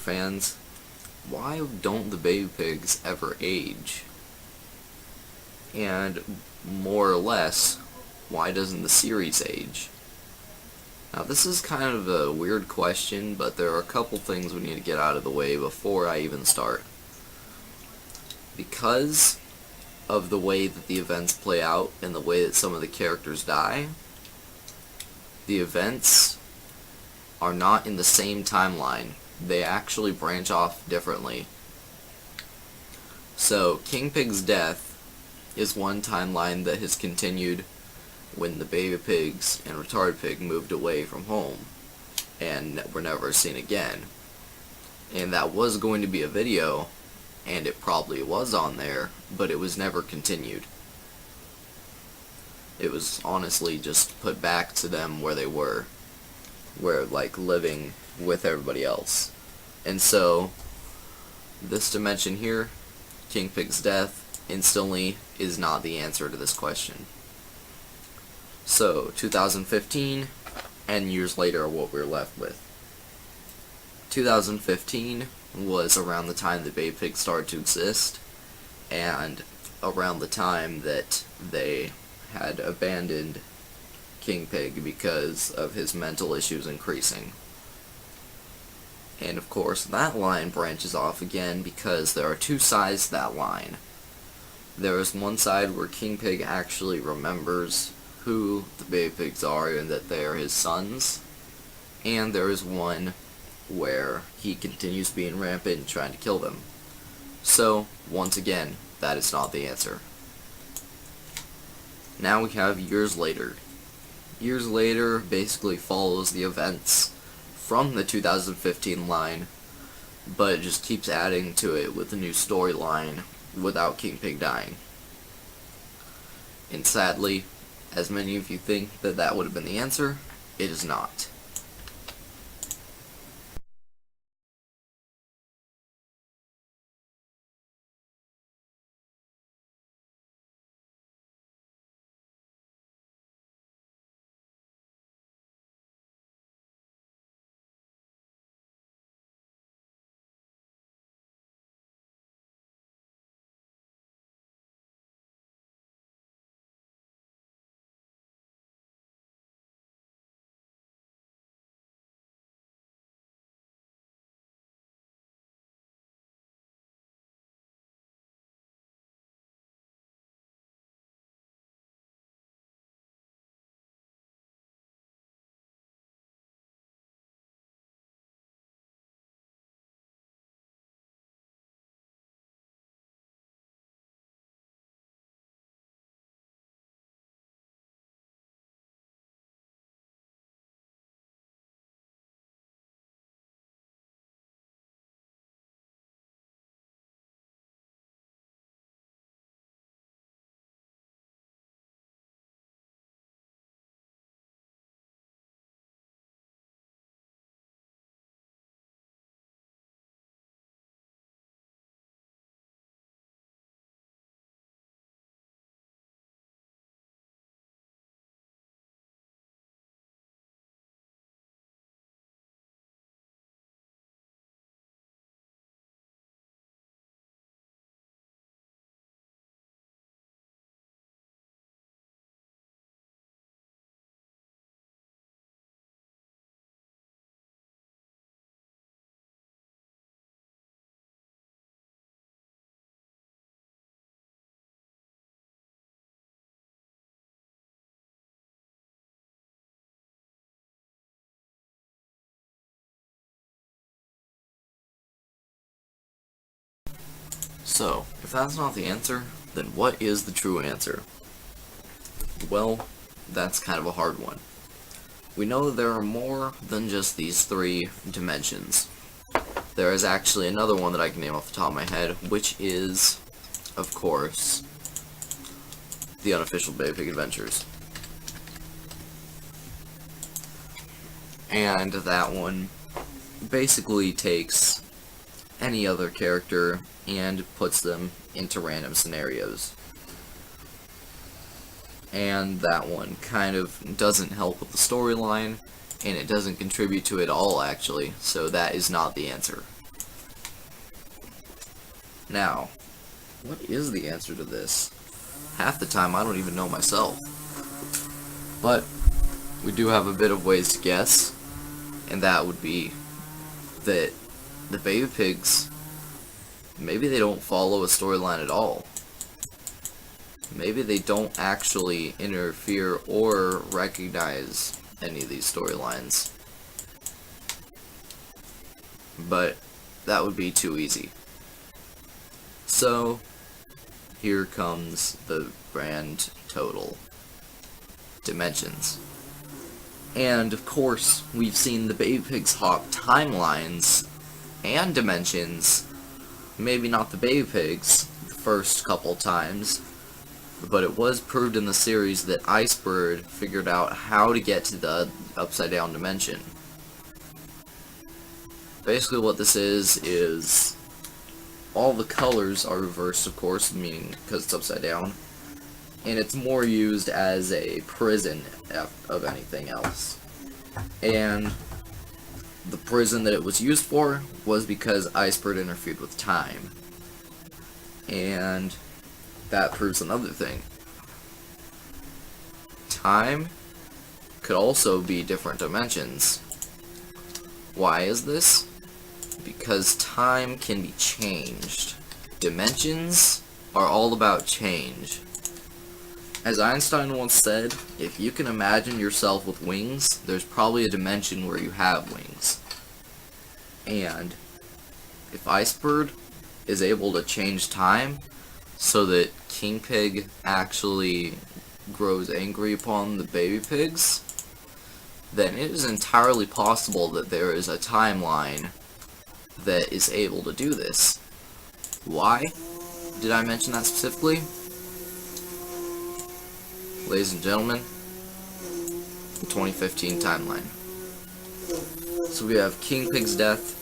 fans, why don't the baby pigs ever age? And more or less, why doesn't the series age? Now this is kind of a weird question, but there are a couple things we need to get out of the way before I even start. Because of the way that the events play out and the way that some of the characters die, the events are not in the same timeline. They actually branch off differently. So King Pig's death is one timeline that has continued when the baby pigs and retarded pig moved away from home and were never seen again. And that was going to be a video, and it probably was on there, but it was never continued. It was honestly just put back to them where they were, like living with everybody else. And so this dimension here, King Pig's death, instantly is not the answer to this question. So 2015 and years later are what we're left with. 2015 was around the time that baby pigs started to exist, and around the time that they had abandoned King Pig because of his mental issues increasing. And of course that line branches off again because there are two sides to that line. There is one side where King Pig actually remembers who the baby pigs are and that they are his sons, and there is one where he continues being rampant and trying to kill them. So, once again, that is not the answer. Now we have years later. Years later basically follows the events from the 2015 line, but it just keeps adding to it with a new storyline without King Pig dying. And sadly, as many of you think that that would have been the answer, it is not. So, if that's not the answer, then what is the true answer? Well, that's kind of a hard one. We know that there are more than just these three dimensions. There is actually another one that I can name off the top of my head, which is, of course, the unofficial Baby Pig Adventures. And that one basically takes any other character and puts them into random scenarios. And that one kind of doesn't help with the storyline, and it doesn't contribute to it all, actually, so that is not the answer. Now, what is the answer to this? Half the time I don't even know myself. But we do have a bit of ways to guess, and that would be that the baby pigs, maybe they don't follow a storyline at all. Maybe they don't actually interfere or recognize any of these storylines. But that would be too easy. So, here comes the grand total. Dimensions. And, of course, we've seen the baby pigs hop timelines and dimensions. Maybe not the baby pigs the first couple times, but it was proved in the series that Icebird figured out how to get to the upside down dimension. Basically what this is all the colors are reversed, of course, meaning because it's upside down, and it's more used as a prison of anything else. And the prison that it was used for was because Icebird interfered with time. And that proves another thing. Time could also be different dimensions. Why is this? Because time can be changed. Dimensions are all about change. As Einstein once said, if you can imagine yourself with wings, there's probably a dimension where you have wings. And if Icebird is able to change time so that King Pig actually grows angry upon the baby pigs, then it is entirely possible that there is a timeline that is able to do this. Why did I mention that specifically? Ladies and gentlemen, the 2015 timeline. So we have King Pig's death,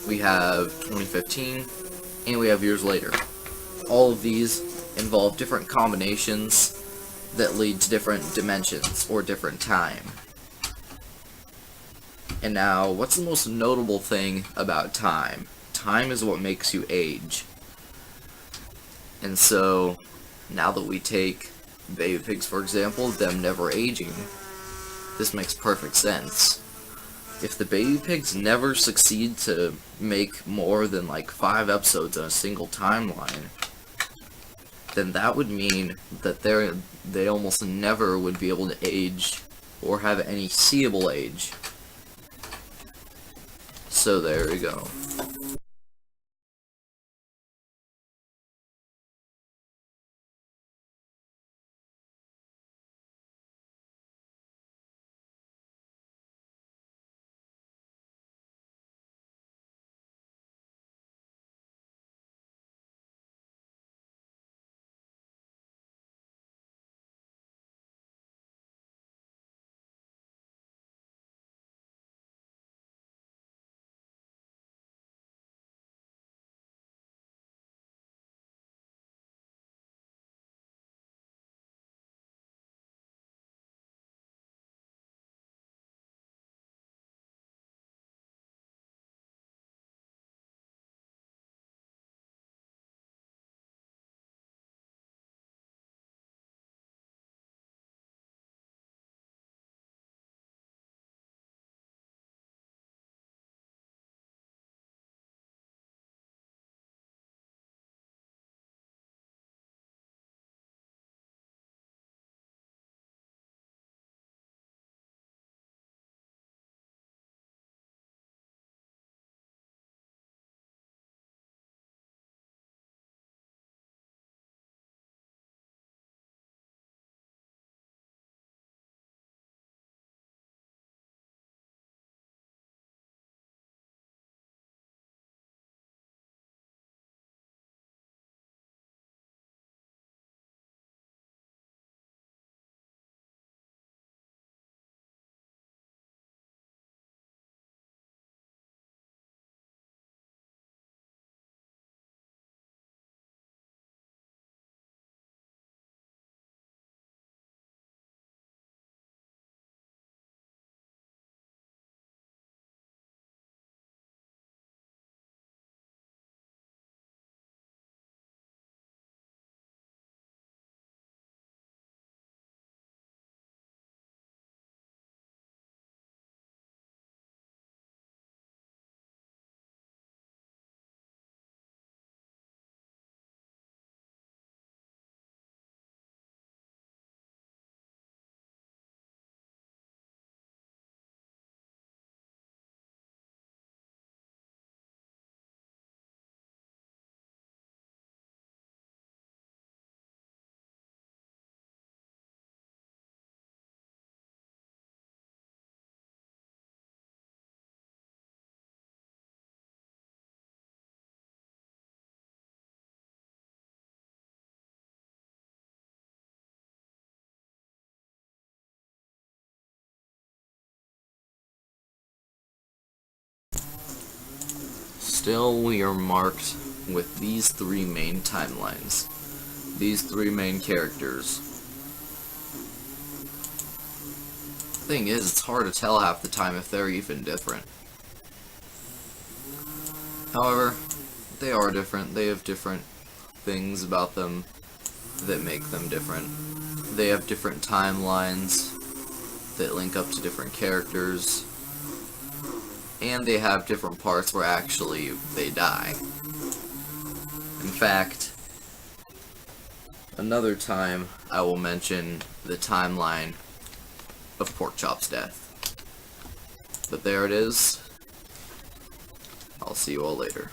we have 2015, and we have years later. All of these involve different combinations that lead to different dimensions or different time. And now, what's the most notable thing about time? Time is what makes you age. And so, now that we take baby pigs, for example, them never aging, this makes perfect sense. If the baby pigs never succeed to make more than like 5 episodes in a single timeline, then that would mean that they almost never would be able to age or have any seeable age. So there we go. still we are marked with these three main timelines. These three main characters. Thing is, it's hard to tell half the time if they're even different. However, they are different. They have different things about them that make them different. They have different timelines that link up to different characters, and they have different parts where actually they die. In fact, another time I will mention the timeline of Porkchop's death. But there it is. I'll see you all later.